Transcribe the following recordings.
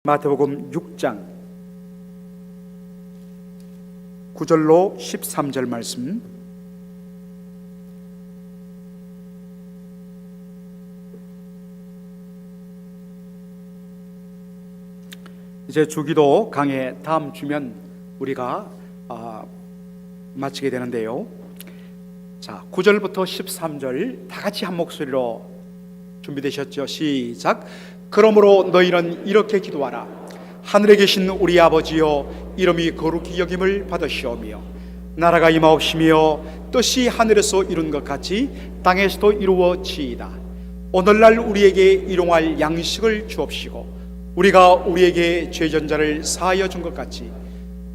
마태복음 6장 9절로 13절 말씀. 이제 주기도 강의 다음 주면 우리가 마치게 되는데요. 자, 9절부터 13절 다 같이 한 목소리로 준비되셨죠? 시작. 그러므로 너희는 이렇게 기도하라. 하늘에 계신 우리 아버지여, 이름이 거룩히 여김을 받으시오며 나라가 임하옵시며 뜻이 하늘에서 이룬 것 같이 땅에서도 이루어지이다. 오늘날 우리에게 일용할 양식을 주옵시고, 우리가 우리에게 죄전자를 사하여 준 것 같이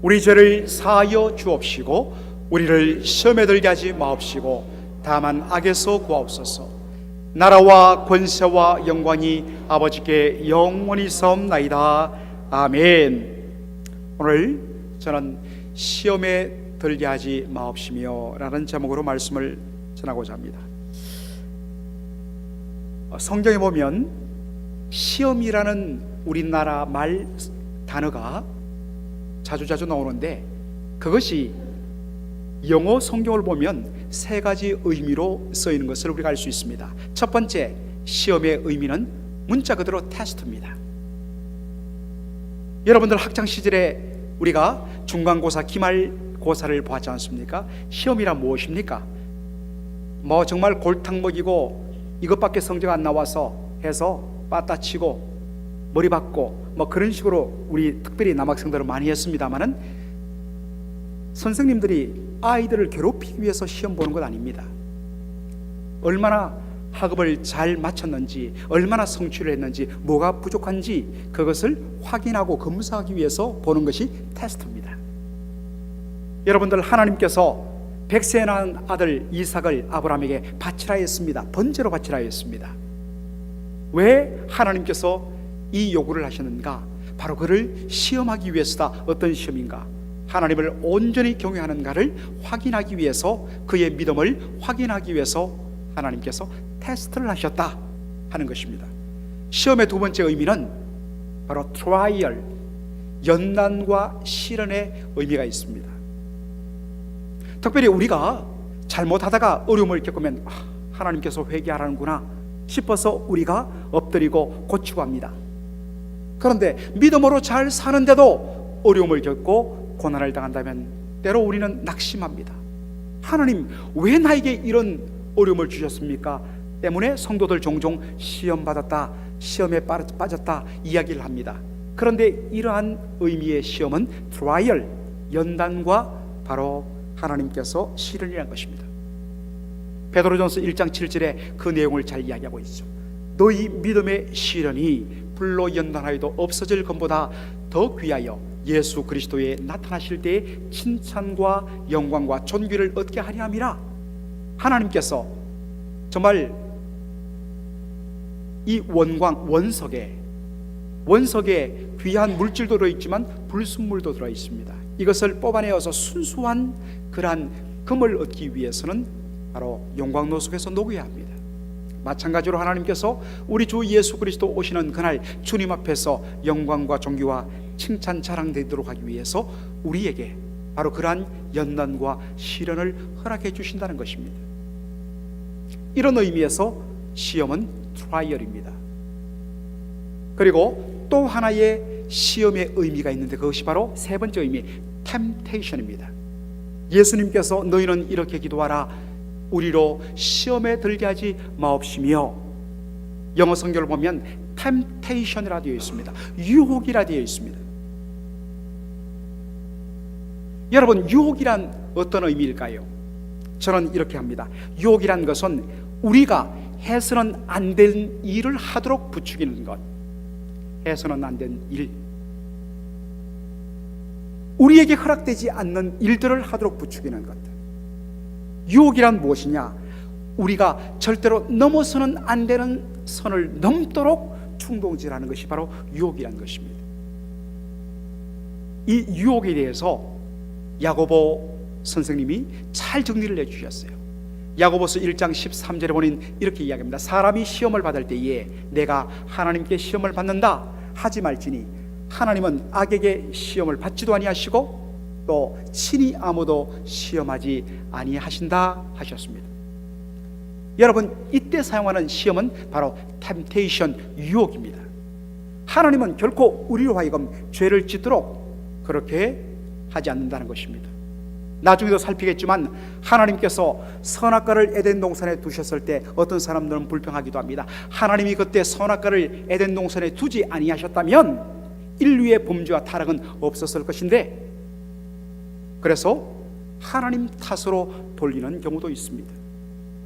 우리 죄를 사하여 주옵시고, 우리를 시험에 들게 하지 마옵시고 다만 악에서 구하옵소서. 나라와 권세와 영광이 아버지께 영원히 사옵나이다. 아멘. 오늘 저는 시험에 들게 하지 마옵시며 라는 제목으로 말씀을 전하고자 합니다. 성경에 보면 시험이라는 우리나라 말 단어가 자주자주 나오는데, 그것이 영어 성경을 보면 세 가지 의미로 쓰이는 것을 우리가 알 수 있습니다. 첫 번째, 시험의 의미는 문자 그대로 테스트입니다. 여러분들 학창 시절에 우리가 중간고사, 기말고사를 보았지 않습니까? 시험이란 무엇입니까? 정말 골탕 먹이고 이것밖에 성적 안 나와서 해서 빠따치고 머리 박고 그런 식으로 우리 특별히 남학생들은 많이 했습니다만은, 선생님들이 아이들을 괴롭히기 위해서 시험 보는 것 아닙니다. 얼마나 학업을 잘 마쳤는지, 얼마나 성취를 했는지, 뭐가 부족한지 그것을 확인하고 검사하기 위해서 보는 것이 테스트입니다. 여러분들, 하나님께서 백세에 낳은 아들 이삭을 아브라함에게 바치라 했습니다. 번제로 바치라 했습니다. 왜 하나님께서 이 요구를 하셨는가? 바로 그를 시험하기 위해서다. 어떤 시험인가? 하나님을 온전히 경외하는가를 확인하기 위해서, 그의 믿음을 확인하기 위해서 하나님께서 테스트를 하셨다 하는 것입니다. 시험의 두 번째 의미는 바로 트라이얼, 연단과 시련의 의미가 있습니다. 특별히 우리가 잘못하다가 어려움을 겪으면 하나님께서 회개하라는구나 싶어서 우리가 엎드리고 고치고 합니다. 그런데 믿음으로 잘 사는데도 어려움을 겪고 고난을 당한다면 때로 우리는 낙심합니다. 하나님, 왜 나에게 이런 어려움을 주셨습니까? 때문에 성도들 종종 시험받았다, 시험에 빠졌다 이야기를 합니다. 그런데 이러한 의미의 시험은 트라이얼, 연단과 바로 하나님께서 시련이라는 것입니다. 베드로전서 1장 7절에 그 내용을 잘 이야기하고 있죠. 너희 믿음의 시련이 불로 연단하여도 없어질 것보다 더 귀하여 예수 그리스도에 나타나실 때의 칭찬과 영광과 존귀를 얻게 하려 함이라. 하나님께서 정말 이 원석에 귀한 물질도 들어있지만 불순물도 들어있습니다. 이것을 뽑아내어서 순수한 그러한 금을 얻기 위해서는 바로 용광로 속에서 녹여야 합니다. 마찬가지로 하나님께서 우리 주 예수 그리스도 오시는 그날 주님 앞에서 영광과 존귀와 칭찬 자랑되도록 하기 위해서 우리에게 바로 그러한 연단과 시련을 허락해 주신다는 것입니다. 이런 의미에서 시험은 트라이얼입니다. 그리고 또 하나의 시험의 의미가 있는데, 그것이 바로 세 번째 의미, 템테이션입니다. 예수님께서 너희는 이렇게 기도하라. 우리로 시험에 들게 하지 마옵시며, 영어 성경을 보면 템테이션이라 되어 있습니다. 유혹이라 되어 있습니다. 여러분, 유혹이란 어떤 의미일까요? 저는 이렇게 합니다. 유혹이란 것은 우리가 해서는 안 된 일을 하도록 부추기는 것, 해서는 안 된 일, 우리에게 허락되지 않는 일들을 하도록 부추기는 것. 유혹이란 무엇이냐? 우리가 절대로 넘어서는 안 되는 선을 넘도록 충동질하는 것이 바로 유혹이란 것입니다. 이 유혹에 대해서 야고보 선생님이 잘 정리를 해주셨어요. 야고보서 1장 13절에 보면 이렇게 이야기합니다. 사람이 시험을 받을 때에 내가 하나님께 시험을 받는다 하지 말지니 하나님은 악에게 시험을 받지도 아니하시고 또 친히 아무도 시험하지 아니하신다 하셨습니다. 여러분, 이때 사용하는 시험은 바로 템테이션, 유혹입니다. 하나님은 결코 우리로 하여금 죄를 짓도록 그렇게 하지 않는다는 것입니다. 나중에도 살피겠지만 하나님께서 선악과를 에덴 동산에 두셨을 때 어떤 사람들은 불평하기도 합니다. 하나님이 그때 선악과를 에덴 동산에 두지 아니하셨다면 인류의 범죄와 타락은 없었을 것인데, 그래서 하나님 탓으로 돌리는 경우도 있습니다.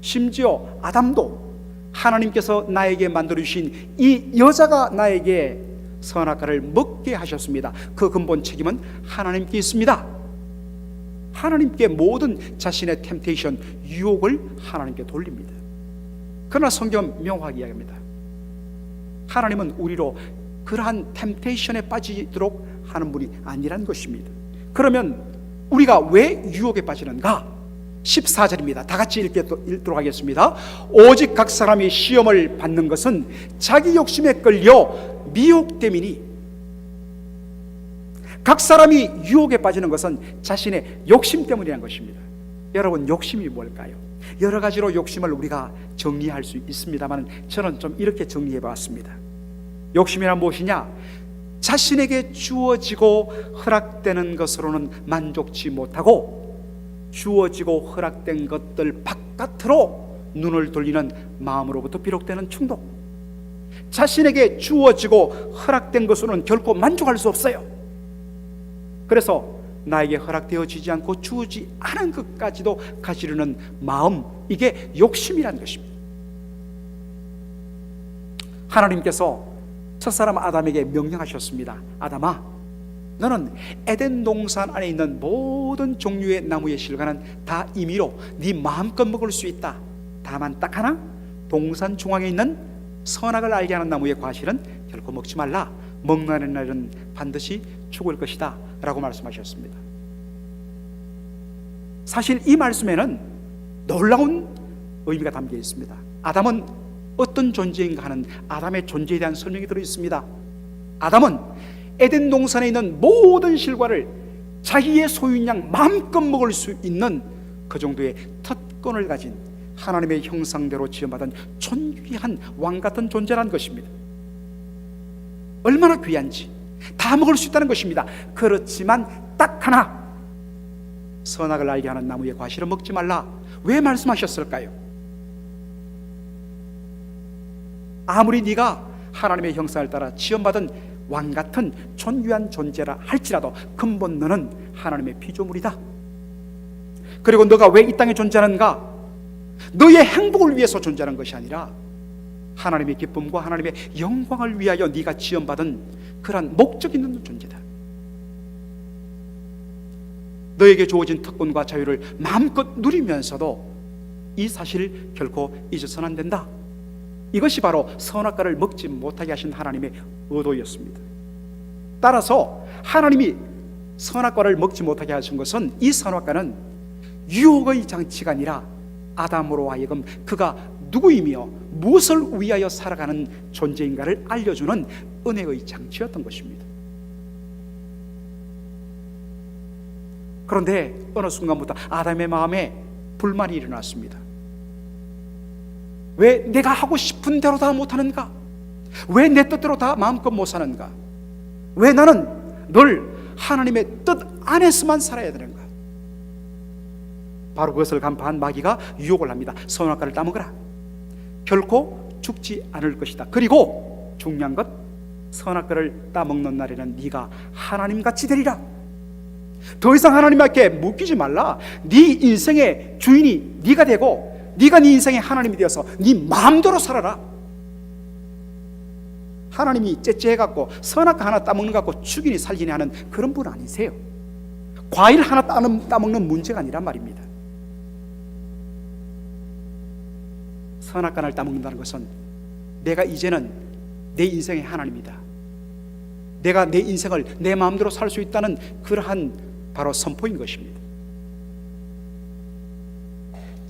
심지어 아담도 하나님께서 나에게 만들어주신 이 여자가 나에게 선악과를 먹게 하셨습니다. 그 근본 책임은 하나님께 있습니다. 하나님께 모든 자신의 템테이션, 유혹을 하나님께 돌립니다. 그러나 성경은 명확하게 이야기합니다. 하나님은 우리로 그러한 템테이션에 빠지도록 하는 분이 아니란 것입니다. 그러면 우리가 왜 유혹에 빠지는가? 14절입니다. 다 같이 읽도록 하겠습니다. 오직 각 사람이 시험을 받는 것은 자기 욕심에 끌려 미혹됨이니, 각 사람이 유혹에 빠지는 것은 자신의 욕심 때문이라는 것입니다. 여러분, 욕심이 뭘까요? 여러 가지로 욕심을 우리가 정리할 수 있습니다만 저는 좀 이렇게 정리해 봤습니다. 욕심이란 무엇이냐? 자신에게 주어지고 허락되는 것으로는 만족치 못하고 주어지고 허락된 것들 바깥으로 눈을 돌리는 마음으로부터 비롯되는 충동. 자신에게 주어지고 허락된 것으로는 결코 만족할 수 없어요. 그래서 나에게 허락되어지지 않고 주어지 않은 것까지도 가지려는 마음, 이게 욕심이라는 것입니다. 하나님께서 첫사람 아담에게 명령하셨습니다. 아담아, 너는 에덴 동산 안에 있는 모든 종류의 나무의 실과는 다 임의로 네 마음껏 먹을 수 있다. 다만 딱 하나, 동산 중앙에 있는 선악을 알게 하는 나무의 과실은 결코 먹지 말라. 먹는 날은 반드시 죽을 것이다 라고 말씀하셨습니다. 사실 이 말씀에는 놀라운 의미가 담겨 있습니다. 아담은 어떤 존재인가 하는 아담의 존재에 대한 설명이 들어 있습니다. 아담은 에덴 동산에 있는 모든 실과를 자기의 소유인 양 마음껏 먹을 수 있는 그 정도의 특권을 가진 하나님의 형상대로 지음받은 존귀한 왕 같은 존재라는 것입니다. 얼마나 귀한지 다 먹을 수 있다는 것입니다. 그렇지만 딱 하나, 선악을 알게 하는 나무의 과실은 먹지 말라. 왜 말씀하셨을까요? 아무리 네가 하나님의 형상을 따라 지음받은 왕 같은 존귀한 존재라 할지라도 근본 너는 하나님의 피조물이다. 그리고 너가 왜 이 땅에 존재하는가? 너의 행복을 위해서 존재하는 것이 아니라 하나님의 기쁨과 하나님의 영광을 위하여 네가 지음받은 그러한 목적 있는 존재다. 너에게 주어진 특권과 자유를 마음껏 누리면서도 이 사실을 결코 잊어서는 안 된다. 이것이 바로 선악과를 먹지 못하게 하신 하나님의 의도였습니다. 따라서 하나님이 선악과를 먹지 못하게 하신 것은, 이 선악과는 유혹의 장치가 아니라 아담으로 하여금 그가 누구이며 무엇을 위하여 살아가는 존재인가를 알려주는 은혜의 장치였던 것입니다. 그런데 어느 순간부터 아담의 마음에 불만이 일어났습니다. 왜 내가 하고 싶은 대로 다 못하는가? 왜 내 뜻대로 다 마음껏 못 사는가? 왜 나는 늘 하나님의 뜻 안에서만 살아야 되는가? 바로 그것을 간파한 마귀가 유혹을 합니다. 선악과를 따먹으라. 결코 죽지 않을 것이다. 그리고 중요한 것, 선악과를 따먹는 날에는 네가 하나님같이 되리라. 더 이상 하나님께 묶이지 말라. 네 인생의 주인이 네가 되고 네가 네 인생의 하나님이 되어서 네 마음대로 살아라. 하나님이 째째해갖고 선악과 하나 따먹는 것 갖고 죽이니 살기니 하는 그런 분 아니세요. 과일 하나 따먹는 문제가 아니란 말입니다. 선악과를 따먹는다는 것은 내가 이제는 내 인생의 하나님이다. 내가 내 인생을 내 마음대로 살 수 있다는 그러한 바로 선포인 것입니다.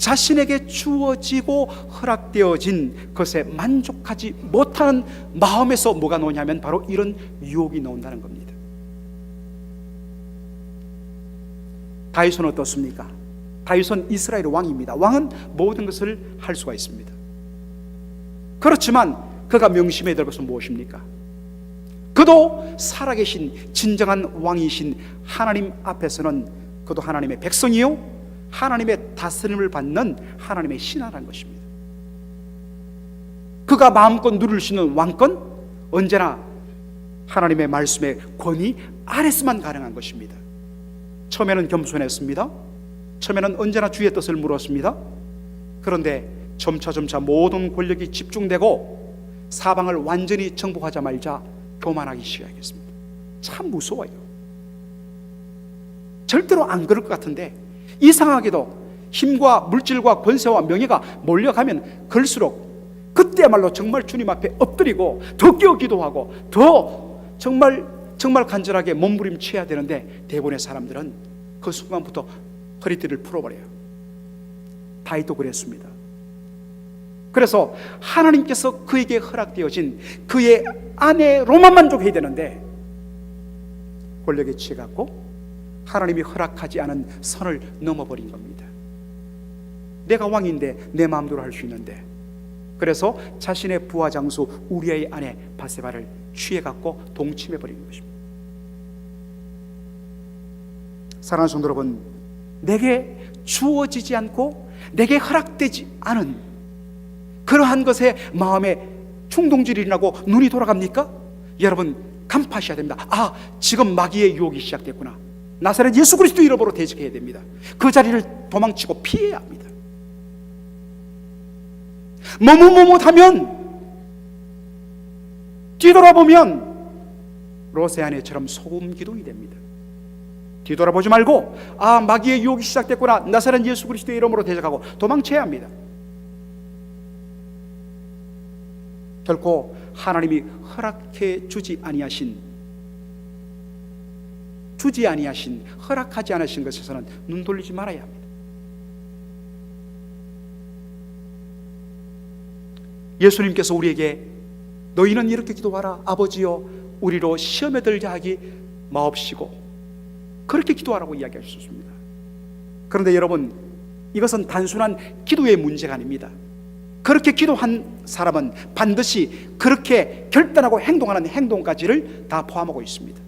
자신에게 주어지고 허락되어진 것에 만족하지 못하는 마음에서 뭐가 나오냐면 바로 이런 유혹이 나온다는 겁니다. 다윗은 어떻습니까? 다윗은 이스라엘 왕입니다. 왕은 모든 것을 할 수가 있습니다. 그렇지만 그가 명심해야 될 것은 무엇입니까? 그도 살아계신 진정한 왕이신 하나님 앞에서는 그도 하나님의 백성이요 하나님의 다스림을 받는 하나님의 신하라는 것입니다. 그가 마음껏 누릴 수 있는 왕권, 언제나 하나님의 말씀의 권위 아래서만 가능한 것입니다. 처음에는 겸손했습니다. 처음에는 언제나 주의 뜻을 물었습니다. 그런데 점차 모든 권력이 집중되고 사방을 완전히 정복하자마자 교만하기 시작했습니다. 참 무서워요. 절대로 안 그럴 것 같은데 이상하게도 힘과 물질과 권세와 명예가 몰려가면 그럴수록 그때야말로 정말 주님 앞에 엎드리고 더 끼어 기도하고 더 정말 간절하게 몸부림쳐야 되는데 대부분의 사람들은 그 순간부터 허리띠를 풀어버려요. 다윗도 그랬습니다. 그래서 하나님께서 그에게 허락되어진 그의 아내로만 만족해야 되는데 권력에 취해갖고 하나님이 허락하지 않은 선을 넘어버린 겁니다. 내가 왕인데 내 마음대로 할 수 있는데, 그래서 자신의 부하 장수 우리아의 아내 바세바를 취해갖고 동침해버린 것입니다. 사랑하는 성도 여러분, 내게 주어지지 않고 내게 허락되지 않은 그러한 것에 마음에 충동질이 일어나고 눈이 돌아갑니까? 여러분 간파하셔야 됩니다. 아, 지금 마귀의 유혹이 시작됐구나. 나사렛 예수 그리스도 이름으로 대적해야 됩니다. 그 자리를 도망치고 피해야 합니다. 머뭇머뭇하면 뒤돌아보면 롯의 아내처럼 소금 기둥이 됩니다. 뒤돌아보지 말고 아, 마귀의 유혹이 시작됐구나. 나사렛 예수 그리스도의 이름으로 대적하고 도망쳐야 합니다. 결코 하나님이 허락해 주지 아니하신 허락하지 않으신 것에서는 눈 돌리지 말아야 합니다. 예수님께서 우리에게 너희는 이렇게 기도하라. 아버지여 우리로 시험에 들게 하기 마옵시고, 그렇게 기도하라고 이야기하셨습니다. 그런데 여러분, 이것은 단순한 기도의 문제가 아닙니다. 그렇게 기도한 사람은 반드시 그렇게 결단하고 행동하는 행동까지를 다 포함하고 있습니다.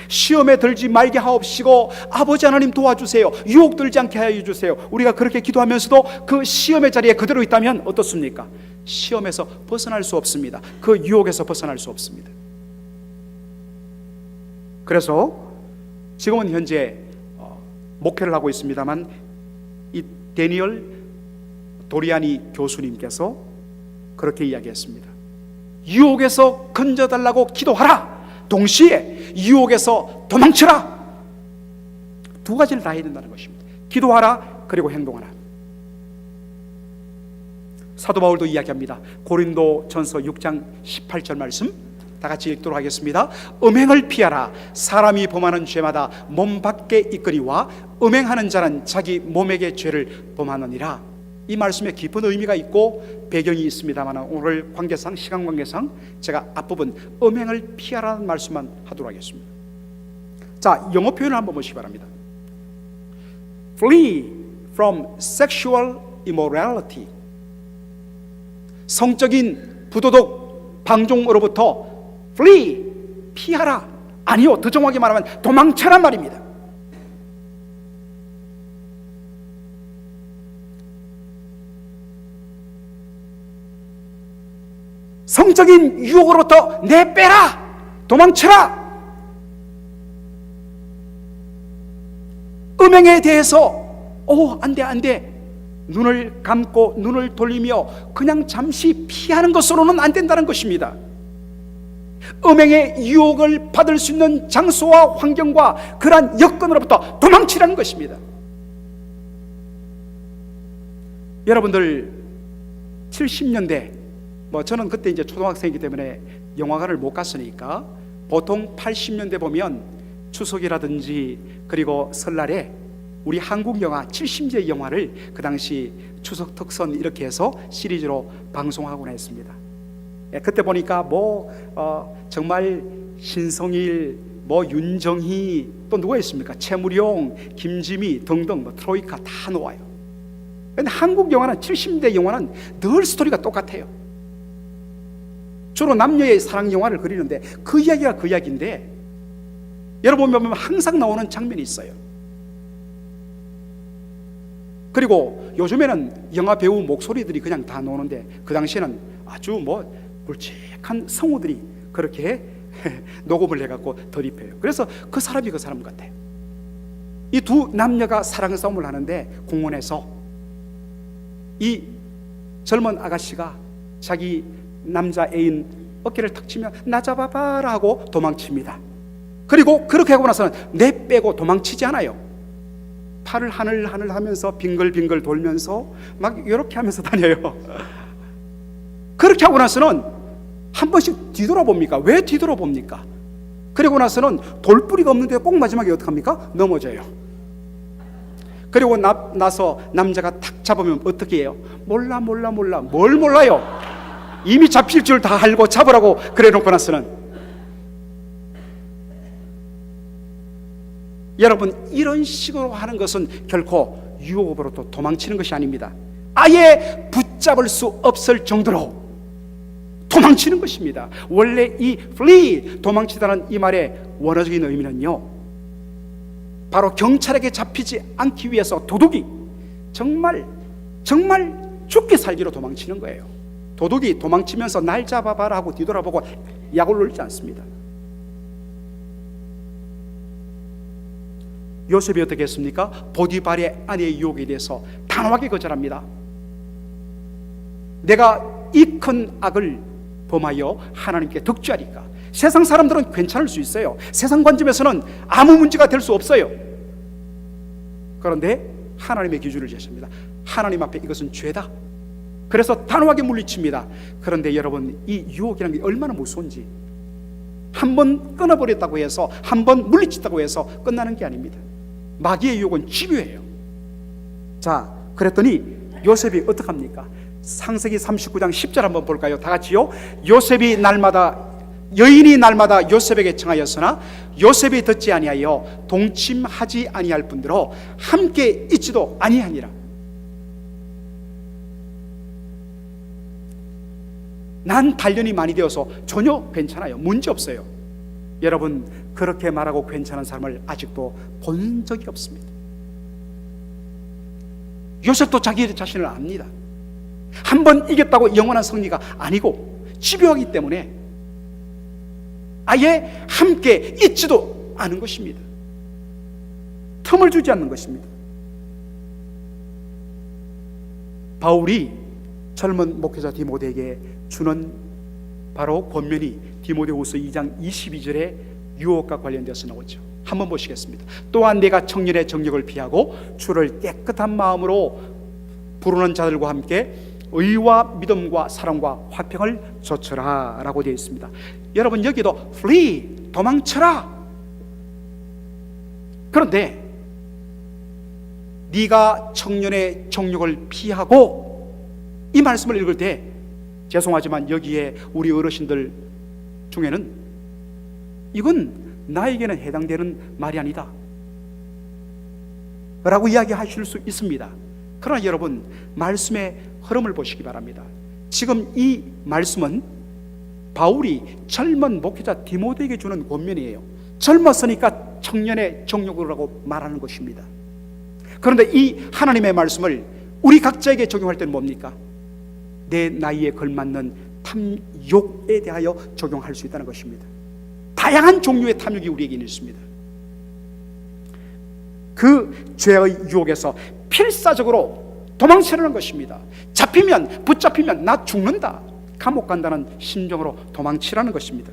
시험에 들지 말게 하옵시고 아버지 하나님 도와주세요. 유혹 들지 않게 하여 주세요. 우리가 그렇게 기도하면서도 그 시험의 자리에 그대로 있다면 어떻습니까? 시험에서 벗어날 수 없습니다. 그 유혹에서 벗어날 수 없습니다. 그래서 지금은 현재 목회를 하고 있습니다만 이 데니얼 도리아니 교수님께서 그렇게 이야기했습니다. 유혹에서 건져달라고 기도하라. 동시에 유혹에서 도망쳐라. 두 가지를 다 해야 된다는 것입니다. 기도하라, 그리고 행동하라. 사도 바울도 이야기합니다. 고린도 전서 6장 18절 말씀 다 같이 읽도록 하겠습니다. 음행을 피하라. 사람이 범하는 죄마다 몸 밖에 있거니와 음행하는 자는 자기 몸에게 죄를 범하느니라. 이 말씀에 깊은 의미가 있고 배경이 있습니다만 오늘 관계상, 시간 관계상 제가 앞부분 음행을 피하라는 말씀만 하도록 하겠습니다. 자, 영어 표현을 한번 보시기 바랍니다. Flee from sexual immorality. 성적인 부도덕 방종으로부터 flee, 피하라. 아니요, 더 정확히 말하면 도망쳐란 말입니다. 성적인 유혹으로부터 내빼라, 도망쳐라. 음행에 대해서 안돼 눈을 감고 눈을 돌리며 그냥 잠시 피하는 것으로는 안 된다는 것입니다. 음행의 유혹을 받을 수 있는 장소와 환경과 그러한 여건으로부터 도망치라는 것입니다. 여러분들 70년대 저는 그때 이제 초등학생이기 때문에 영화관을 못 갔으니까 보통 80년대 보면 추석이라든지 그리고 설날에 우리 한국 영화 70제 영화를 그 당시 추석 특선 이렇게 해서 시리즈로 방송하곤 했습니다. 그때 보니까 정말 신성일, 윤정희, 또 누가 있습니까? 최무룡, 김지미 등등 트로이카 다 나와요. 근데 한국 영화는 70대 영화는 늘 스토리가 똑같아요. 주로 남녀의 사랑 영화를 그리는데 그 이야기가 그 이야기인데, 여러분 보면 항상 나오는 장면이 있어요. 그리고 요즘에는 영화 배우 목소리들이 그냥 다 나오는데, 그 당시에는 아주 굵직한 성우들이 그렇게 녹음을 해갖고 덜입혀요. 그래서 그 사람이 그 사람 같아요. 이 두 남녀가 사랑 싸움을 하는데, 공원에서 이 젊은 아가씨가 자기 남자 애인 어깨를 탁 치면 나 잡아봐라 하고 도망칩니다. 그리고 그렇게 하고 나서는 내 빼고 도망치지 않아요. 팔을 하늘 하면서 빙글빙글 돌면서 막 이렇게 하면서 다녀요. 그렇게 하고 나서는 한 번씩 뒤돌아봅니까? 왜 뒤돌아봅니까? 그리고 나서는 돌뿌리가 없는데 꼭 마지막에 어떡합니까? 넘어져요. 그리고 나서 남자가 탁 잡으면 어떻게 해요? 몰라. 뭘 몰라요? 이미 잡힐 줄 다 알고 잡으라고 그래 놓고 나서는. 여러분, 이런 식으로 하는 것은 결코 유혹으로부터 도망치는 것이 아닙니다. 아예 붙잡을 수 없을 정도로 도망치는 것입니다. 원래 이 flee, 도망치다는 이 말의 원어적인 의미는요, 바로 경찰에게 잡히지 않기 위해서 도둑이 정말 죽게 살기로 도망치는 거예요. 도둑이 도망치면서 날 잡아봐라 하고 뒤돌아보고 약을 놀지 않습니다. 요셉이 어떻게 했습니까? 보디발의 아내의 유혹에 대해서 단호하게 거절합니다. 내가 이 큰 악을 범하여 하나님께 덕죄하리까? 세상 사람들은 괜찮을 수 있어요. 세상 관점에서는 아무 문제가 될 수 없어요. 그런데 하나님의 기준을 제시합니다. 하나님 앞에 이것은 죄다. 그래서 단호하게 물리칩니다. 그런데 여러분, 이 유혹이라는 게 얼마나 무서운지, 한번 끊어버렸다고 해서, 한번 물리쳤다고 해서 끝나는 게 아닙니다. 마귀의 유혹은 집요해요. 자, 그랬더니 요셉이 어떡합니까? 창세기 39장 10절 한번 볼까요? 다 같이요. 여인이 날마다 요셉에게 청하였으나 요셉이 듣지 아니하여 동침하지 아니할 뿐더러 함께 있지도 아니하니라. 난 단련이 많이 되어서 전혀 괜찮아요. 문제 없어요. 여러분, 그렇게 말하고 괜찮은 사람을 아직도 본 적이 없습니다. 요셉도 자기 자신을 압니다. 한번 이겼다고 영원한 승리가 아니고 집요하기 때문에 아예 함께 있지도 않은 것입니다. 틈을 주지 않는 것입니다. 바울이 젊은 목회자 디모데에게 주는 바로 권면이 디모데후서 2장 22절에 유혹과 관련되어서 나오죠. 한번 보시겠습니다. 또한 내가 청년의 정력을 피하고 주를 깨끗한 마음으로 부르는 자들과 함께 의와 믿음과 사랑과 화평을 좇으라 라고 되어 있습니다. 여러분, 여기도 flee, 도망쳐라. 그런데 네가 청년의 정욕을 피하고, 이 말씀을 읽을 때 죄송하지만 여기에 우리 어르신들 중에는 이건 나에게는 해당되는 말이 아니다 라고 이야기하실 수 있습니다. 그러나 여러분, 말씀의 흐름을 보시기 바랍니다. 지금 이 말씀은 바울이 젊은 목회자 디모데에게 주는 권면이에요. 젊었으니까 청년의 정욕이라고 말하는 것입니다. 그런데 이 하나님의 말씀을 우리 각자에게 적용할 때는 뭡니까? 내 나이에 걸맞는 탐욕에 대하여 적용할 수 있다는 것입니다. 다양한 종류의 탐욕이 우리에게는 있습니다. 그 죄의 유혹에서 필사적으로 도망치려는 것입니다. 붙잡히면 나 죽는다, 감옥 간다는 심정으로 도망치라는 것입니다.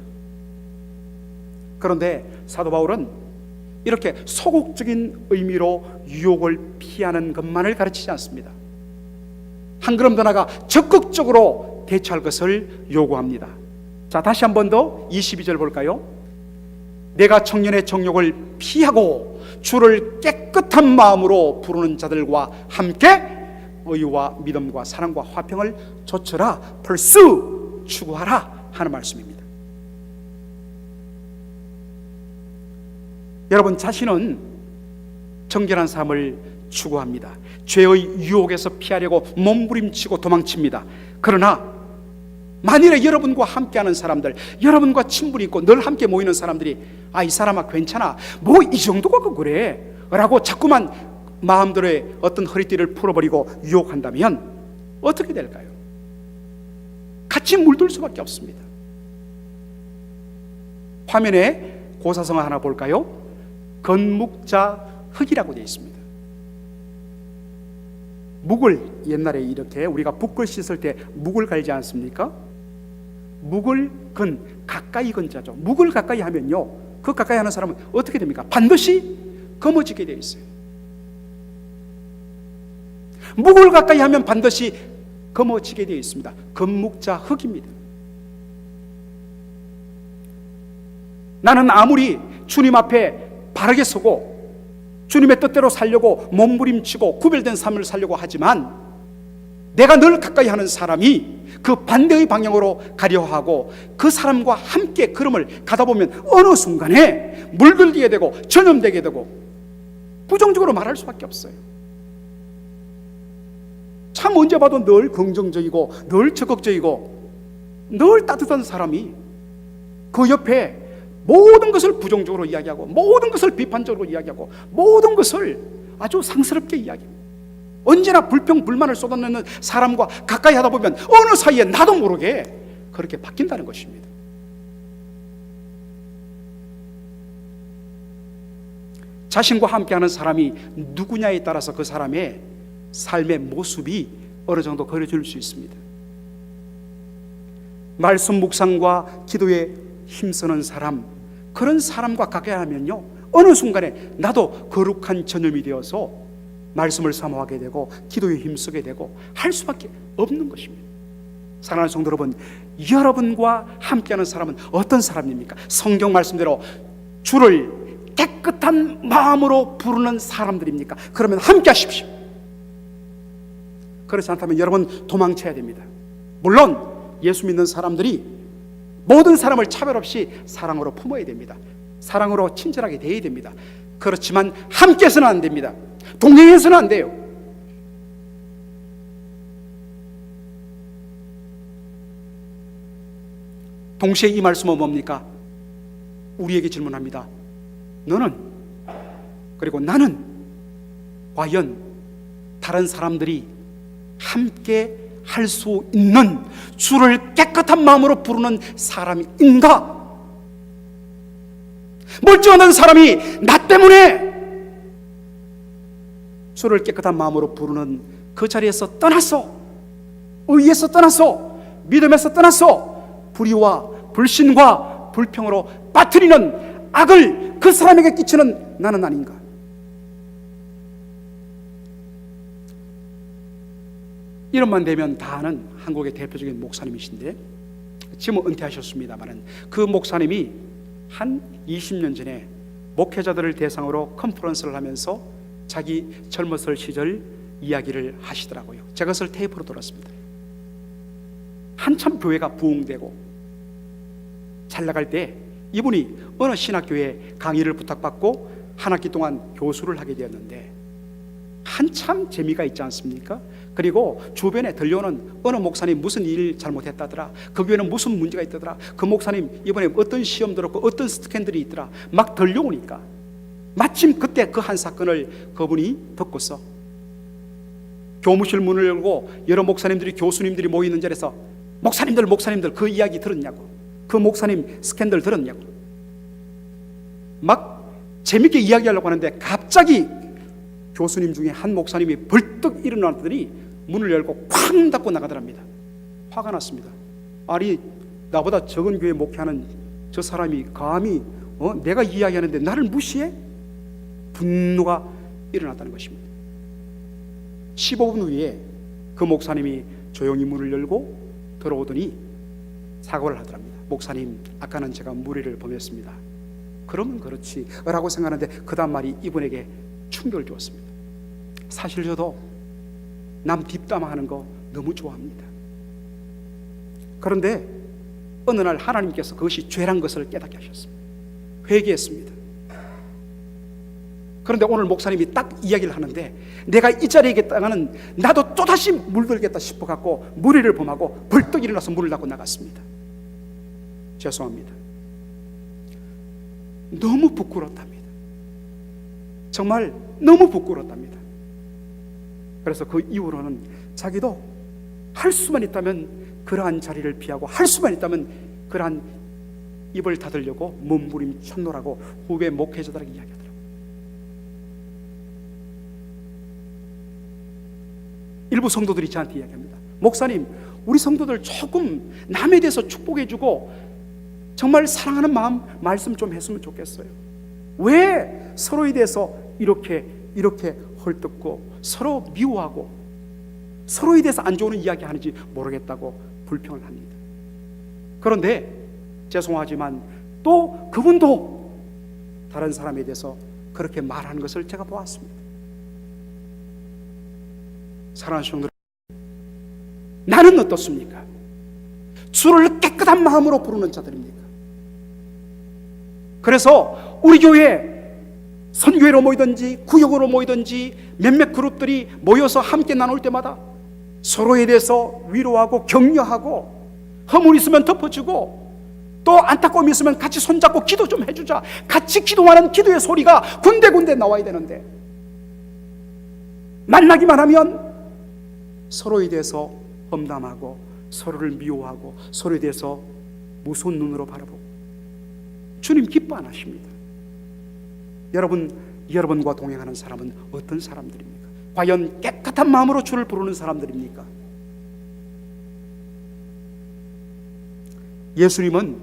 그런데 사도 바울은 이렇게 소극적인 의미로 유혹을 피하는 것만을 가르치지 않습니다. 한 걸음 더 나아가 적극적으로 대처할 것을 요구합니다. 자, 다시 한 번 더 22절 볼까요? 내가 청년의 정욕을 피하고 주를 깨끗한 마음으로 부르는 자들과 함께 의와 믿음과 사랑과 화평을 좇으라, pursue, 추구하라 하는 말씀입니다. 여러분 자신은 정결한 삶을 추구합니다. 죄의 유혹에서 피하려고 몸부림치고 도망칩니다. 그러나 만일에 여러분과 함께하는 사람들, 여러분과 친분이 있고 늘 함께 모이는 사람들이 이 사람아 괜찮아, 뭐 이 정도가 그래 라고 자꾸만 마음들의 어떤 허리띠를 풀어버리고 유혹한다면 어떻게 될까요? 같이 물들 수밖에 없습니다. 화면에 고사성어 하나 볼까요? 건묵자 흙이라고 되어 있습니다. 묵을 옛날에 이렇게 우리가 붓글 씻을 때 묵을 갈지 않습니까? 묵을 근, 가까이 근자죠. 묵을 가까이 하면요, 그 가까이 하는 사람은 어떻게 됩니까? 반드시 검어지게 되어 있어요. 묵을 가까이 하면 반드시 검어지게 되어 있습니다. 건묵자 흙입니다. 나는 아무리 주님 앞에 바르게 서고 주님의 뜻대로 살려고 몸부림치고 구별된 삶을 살려고 하지만 내가 늘 가까이 하는 사람이 그 반대의 방향으로 가려 하고 그 사람과 함께 걸음을 가다 보면 어느 순간에 물들게 되고 전염되게 되고 부정적으로 말할 수밖에 없어요. 참 언제 봐도 늘 긍정적이고 늘 적극적이고 늘 따뜻한 사람이 그 옆에 모든 것을 부정적으로 이야기하고 모든 것을 비판적으로 이야기하고 모든 것을 아주 상스럽게 이야기합니다. 언제나 불평 불만을 쏟아내는 사람과 가까이 하다 보면 어느 사이에 나도 모르게 그렇게 바뀐다는 것입니다. 자신과 함께하는 사람이 누구냐에 따라서 그 사람의 삶의 모습이 어느 정도 그려질 수 있습니다. 말씀 묵상과 기도에 힘쓰는 사람, 그런 사람과 가까이 하면요 어느 순간에 나도 거룩한 전염이 되어서 말씀을 사모하게 되고 기도에 힘쓰게 되고 할 수밖에 없는 것입니다. 사랑하는 성도 여러분, 여러분과 함께하는 사람은 어떤 사람입니까? 성경 말씀대로 주를 깨끗한 마음으로 부르는 사람들입니까? 그러면 함께 하십시오. 그렇지 않다면 여러분 도망쳐야 됩니다. 물론 예수 믿는 사람들이 모든 사람을 차별 없이 사랑으로 품어야 됩니다. 사랑으로 친절하게 대해야 됩니다. 그렇지만 함께해서는 안 됩니다. 동행해서는 안 돼요. 동시에 이 말씀은 뭡니까? 우리에게 질문합니다. 너는 그리고 나는 과연 다른 사람들이 함께 할 수 있는 주를 깨끗한 마음으로 부르는 사람인가? 멀쩡한 사람이 나 때문에 주를 깨끗한 마음으로 부르는 그 자리에서 떠났어, 의에서 떠났어, 믿음에서 떠났어, 불의와 불신과 불평으로 빠뜨리는 악을 그 사람에게 끼치는 나는 아닌가? 이름만 되면 다 아는 한국의 대표적인 목사님이신데 지금 은퇴하셨습니다마는 그 목사님이 한 20년 전에 목회자들을 대상으로 컨퍼런스를 하면서 자기 젊었을 시절 이야기를 하시더라고요. 제가 그것을 테이프로 들었습니다. 한참 교회가 부흥되고 잘 나갈 때 이분이 어느 신학교에 강의를 부탁받고 한 학기 동안 교수를 하게 되었는데 한참 재미가 있지 않습니까? 그리고 주변에 들려오는 어느 목사님 무슨 일 잘못했다더라, 그 교회는 무슨 문제가 있다더라, 그 목사님 이번에 어떤 시험 들었고 어떤 스캔들이 있더라 막 들려오니까 마침 그때 그 한 사건을 그분이 듣고서 교무실 문을 열고 여러 목사님들이 교수님들이 모이는 자리에서 목사님들 그 이야기 들었냐고, 그 목사님 스캔들 들었냐고 막 재밌게 이야기하려고 하는데 갑자기 교수님 중에 한 목사님이 벌떡 일어나더니 문을 열고 쾅 닫고 나가더랍니다. 화가 났습니다. 아니 나보다 적은 교회 목회하는 저 사람이 감히 내가 이야기하는데 나를 무시해? 분노가 일어났다는 것입니다. 15분 후에 그 목사님이 조용히 문을 열고 들어오더니 사과를 하더랍니다. 목사님, 아까는 제가 무리를 범했습니다. 그러면 그렇지 라고 생각하는데 그 다음 말이 이분에게 충격을 주었습니다. 사실 저도 남 뒷담화하는 거 너무 좋아합니다. 그런데 어느 날 하나님께서 그것이 죄란 것을 깨닫게 하셨습니다. 회개했습니다. 그런데 오늘 목사님이 딱 이야기를 하는데 내가 이 자리에 있다가는 나도 또다시 물들겠다 싶어갖고 무리를 범하고 벌떡 일어나서 문을 닫고 나갔습니다. 죄송합니다. 너무 부끄럽답니다. 정말 너무 부끄럽답니다. 그래서 그 이후로는 자기도 할 수만 있다면 그러한 자리를 피하고 할 수만 있다면 그러한 입을 닫으려고 몸부림쳤노라고 후배 목회자들에게 이야기하더라고요. 일부 성도들이 저한테 이야기합니다. 목사님, 우리 성도들 조금 남에 대해서 축복해주고 정말 사랑하는 마음 말씀 좀 했으면 좋겠어요. 왜 서로에 대해서 이렇게 헐뜯고 서로 미워하고 서로에 대해서 안 좋은 이야기 하는지 모르겠다고 불평을 합니다. 그런데 죄송하지만 또 그분도 다른 사람에 대해서 그렇게 말하는 것을 제가 보았습니다. 사랑하는 성도들, 나는 어떻습니까? 주를 깨끗한 마음으로 부르는 자들입니까? 그래서 우리 교회 선교회로 모이든지 구역으로 모이든지 몇몇 그룹들이 모여서 함께 나눌 때마다 서로에 대해서 위로하고 격려하고 허물 있으면 덮어주고 또 안타까움이 있으면 같이 손잡고 기도 좀 해주자. 같이 기도하는 기도의 소리가 군데군데 나와야 되는데 만나기만 하면 서로에 대해서 험담하고 서로를 미워하고 서로에 대해서 무서운 눈으로 바라보고 주님 기뻐 안 하십니다. 여러분과 동행하는 사람은 어떤 사람들입니까? 과연 깨끗한 마음으로 주를 부르는 사람들입니까? 예수님은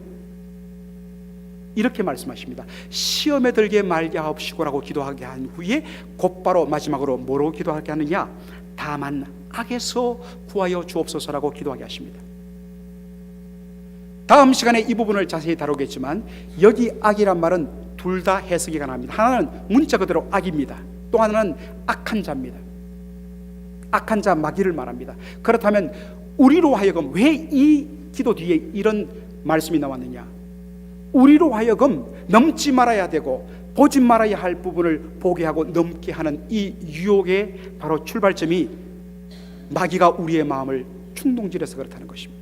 이렇게 말씀하십니다. 시험에 들게 말게 하옵시고라고 기도하게 한 후에 곧바로 마지막으로 뭐로 기도하게 하느냐? 다만 악에서 구하여 주옵소서라고 기도하게 하십니다. 다음 시간에 이 부분을 자세히 다루겠지만 여기 악이란 말은 둘 다 해석이 가능합니다. 하나는 문자 그대로 악입니다. 또 하나는 악한 자입니다. 악한 자 마귀를 말합니다. 그렇다면 우리로 하여금 왜 이 기도 뒤에 이런 말씀이 나왔느냐? 우리로 하여금 넘지 말아야 되고 보지 말아야 할 부분을 보게 하고 넘게 하는 이 유혹의 바로 출발점이 마귀가 우리의 마음을 충동질해서 그렇다는 것입니다.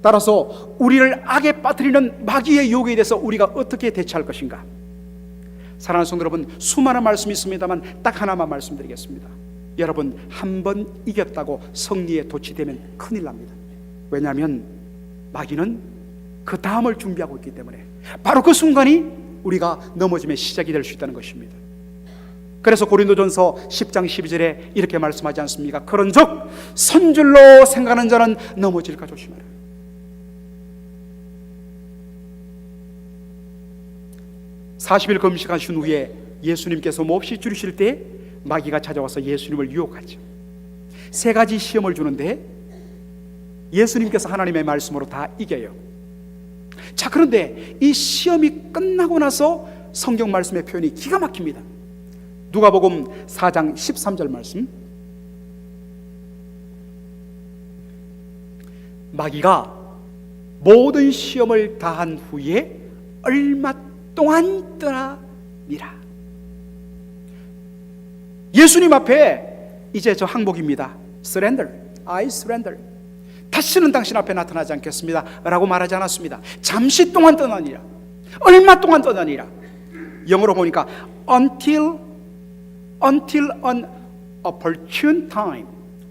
따라서 우리를 악에 빠뜨리는 마귀의 유혹에 대해서 우리가 어떻게 대처할 것인가? 사랑하는 성도 여러분, 수많은 말씀이 있습니다만 딱 하나만 말씀드리겠습니다. 여러분, 한 번 이겼다고 승리에 도취되면 큰일 납니다. 왜냐하면 마귀는 그 다음을 준비하고 있기 때문에 바로 그 순간이 우리가 넘어짐의 시작이 될 수 있다는 것입니다. 그래서 고린도전서 10장 12절에 이렇게 말씀하지 않습니까? 그런즉 선줄로 생각하는 자는 넘어질까 조심하라. 40일 금식하신 후에 예수님께서 몹시 줄이실 때 마귀가 찾아와서 예수님을 유혹하죠. 세 가지 시험을 주는데 예수님께서 하나님의 말씀으로 다 이겨요. 자, 그런데 이 시험이 끝나고 나서 성경 말씀의 표현이 기가 막힙니다. 누가복음 4장 13절 말씀. 마귀가 모든 시험을 다한 후에 얼마 동안 떠나니라. 예수님 앞에 이제 저 항복입니다. Surrender, I surrender. 다시는 당신 앞에 나타나지 않겠습니다 라고 말하지 않았습니다. 잠시 동안 떠나니라. 얼마 동안 떠나니라. 영어로 보니까 until an opportune time.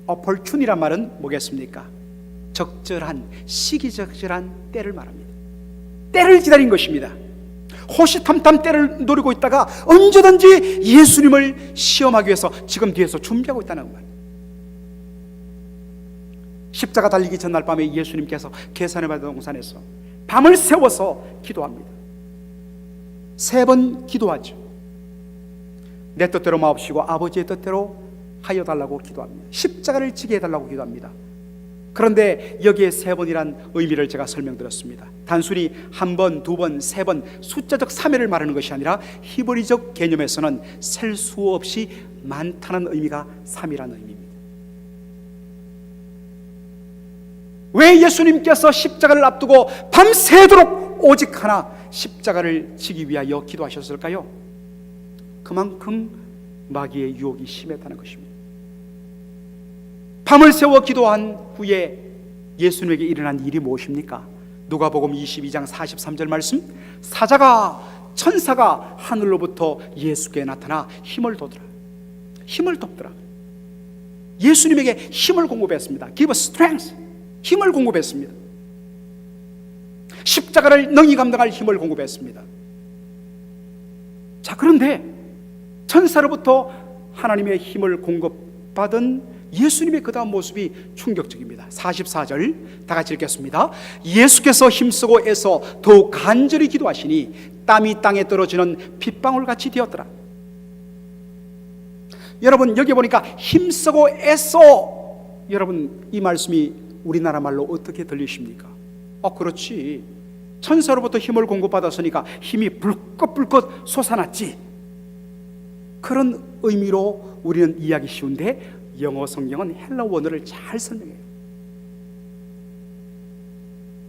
opportune이란 말은 뭐겠습니까? 적절한, 시기적절한 때를 말합니다. 때를 기다린 것입니다. 호시탐탐 때를 노리고 있다가 언제든지 예수님을 시험하기 위해서 지금 뒤에서 준비하고 있다는 말. 십자가 달리기 전날 밤에 예수님께서 게세마네 동산에서 밤을 새워서 기도합니다. 3번 기도하죠. 내 뜻대로 마옵시고 아버지의 뜻대로 하여 달라고 기도합니다. 십자가를 지게 해달라고 기도합니다. 그런데 여기에 세 번이란 의미를 제가 설명드렸습니다. 단순히 한 번, 두 번, 세 번 숫자적 3회를 말하는 것이 아니라 히브리적 개념에서는 셀 수 없이 많다는 의미가 3이라는 의미입니다. 왜 예수님께서 십자가를 앞두고 밤새도록 오직 하나 십자가를 지기 위하여 기도하셨을까요? 그만큼 마귀의 유혹이 심했다는 것입니다. 밤을 새워 기도한 후에 예수님에게 일어난 일이 무엇입니까? 누가복음 22장 43절 말씀, 천사가 하늘로부터 예수께 나타나 힘을 돕더라. 예수님에게 힘을 공급했습니다. Give us strength, 힘을 공급했습니다. 십자가를 능히 감당할 힘을 공급했습니다. 자, 그런데 천사로부터 하나님의 힘을 공급받은 예수님의 그 다음 모습이 충격적입니다. 44절 다 같이 읽겠습니다. 예수께서 힘쓰고 애써 더욱 간절히 기도하시니 땀이 땅에 떨어지는 핏방울같이 되었더라. 여러분, 여기 보니까 힘쓰고 애써, 여러분 이 말씀이 우리나라 말로 어떻게 들리십니까? 그렇지, 천사로부터 힘을 공급받았으니까 힘이 불긋불긋 솟아났지, 그런 의미로 우리는 이해하기 쉬운데 영어 성경은 헬라 원어를 잘 설명해요.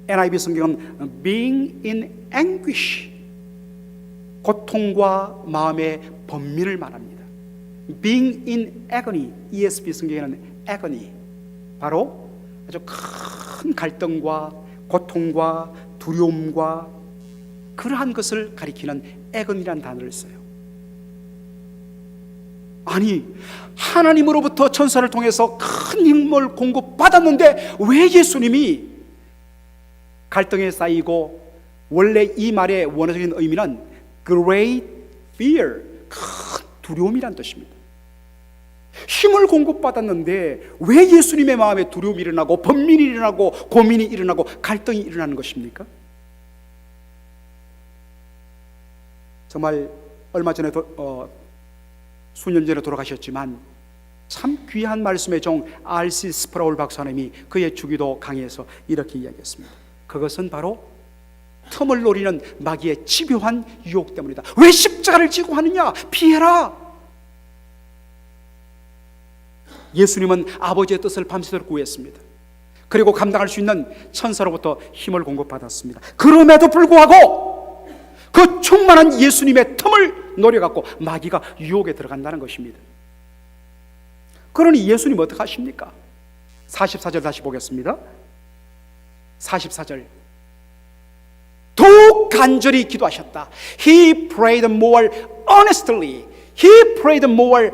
NIV 성경은 being in anguish, 고통과 마음의 번민을 말합니다. being in agony, ESV 성경에는 agony, 바로 아주 큰 갈등과 고통과 두려움과 그러한 것을 가리키는 agony라는 단어를 써요. 아니, 하나님으로부터 천사를 통해서 큰 힘을 공급받았는데 왜 예수님이 갈등에 쌓이고, 원래 이 말의 원어적인 의미는 great fear, 큰 두려움이란 뜻입니다. 힘을 공급받았는데 왜 예수님의 마음에 두려움이 일어나고 번민이 일어나고 고민이 일어나고 갈등이 일어나는 것입니까? 정말 얼마 전에 수년 전에 돌아가셨지만 참 귀한 말씀의 종 R.C. 스프라울 박사님이 그의 주기도 강의에서 이렇게 이야기했습니다. 그것은 바로 틈을 노리는 마귀의 집요한 유혹 때문이다. 왜 십자가를 지고 하느냐? 피해라. 예수님은 아버지의 뜻을 밤새도록 구했습니다. 그리고 감당할 수 있는 천사로부터 힘을 공급받았습니다. 그럼에도 불구하고 그 충만한 예수님의 틈을 노려갖고 마귀가 유혹에 들어간다는 것입니다. 그러니 예수님 어떻게 하십니까? 44절 다시 보겠습니다. 44절, 더욱 간절히 기도하셨다. He prayed more earnestly, He prayed more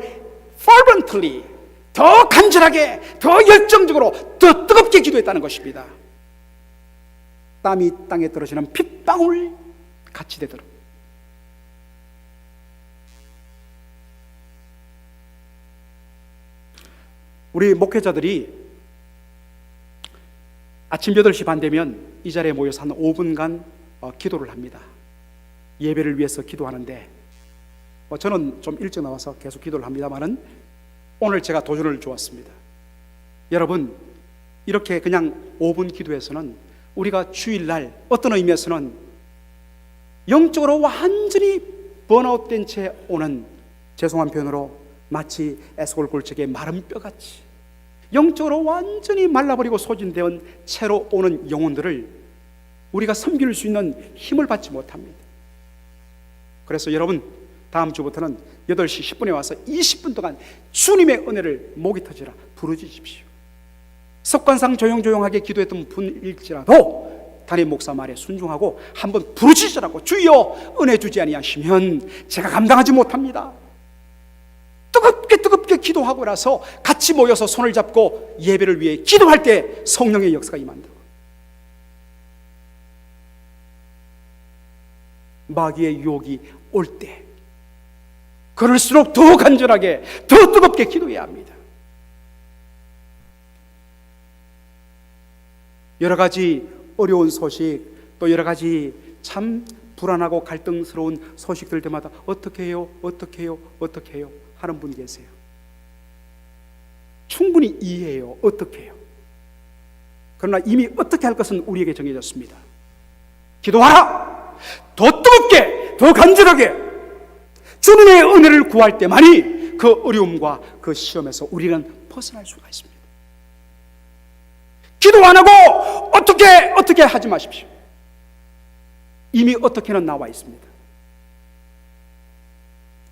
fervently. 더 간절하게, 더 열정적으로, 더 뜨겁게 기도했다는 것입니다. 땀이 땅에 떨어지는 핏방울 같이 되도록. 우리 목회자들이 아침 8시 반 되면 이 자리에 모여서 한 5분간 기도를 합니다. 예배를 위해서 기도하는데 저는 좀 일찍 나와서 계속 기도를 합니다만은 오늘 제가 도전을 주었습니다. 여러분, 이렇게 그냥 5분 기도해서는 우리가 주일날 어떤 의미에서는 영적으로 완전히 번아웃된 채 오는, 죄송한 표현으로 마치 에스골골책의 마른 뼈같이 영적으로 완전히 말라버리고 소진되어 채로 오는 영혼들을 우리가 섬길 수 있는 힘을 받지 못합니다. 그래서 여러분, 다음 주부터는 8시 10분에 와서 20분 동안 주님의 은혜를 목이 터지라 부르짖으십시오. 습관상 조용조용하게 기도했던 분일지라도 담임 목사 말에 순종하고 한번 부르짖으라고, 주여 은혜 주지 아니하시면 제가 감당하지 못합니다. 뜨겁게 기도하고 나서 같이 모여서 손을 잡고 예배를 위해 기도할 때 성령의 역사가 임한다고. 마귀의 유혹이 올 때 그럴수록 더 간절하게, 더 뜨겁게 기도해야 합니다. 여러 가지 어려운 소식, 또 여러 가지 참 불안하고 갈등스러운 소식들 때마다 어떻게 해요 하는 분 계세요. 충분히 이해해요. 어떻게 해요? 그러나 이미 어떻게 할 것은 우리에게 정해졌습니다. 기도하라! 더 뜨겁게, 더 간절하게 주님의 은혜를 구할 때만이 그 어려움과 그 시험에서 우리는 벗어날 수가 있습니다. 기도 안 하고 어떻게 하지 마십시오. 이미 어떻게는 나와 있습니다.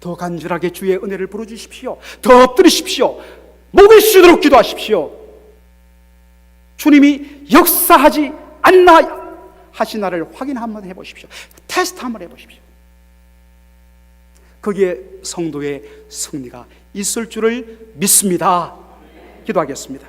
더 간절하게 주의 은혜를 부르주십시오. 더 엎드리십시오. 목이 쉬도록 기도하십시오. 주님이 역사하지 않나 하시나를 확인 한번 해보십시오. 테스트 한번 해보십시오. 거기에 성도의 승리가 있을 줄을 믿습니다. 기도하겠습니다.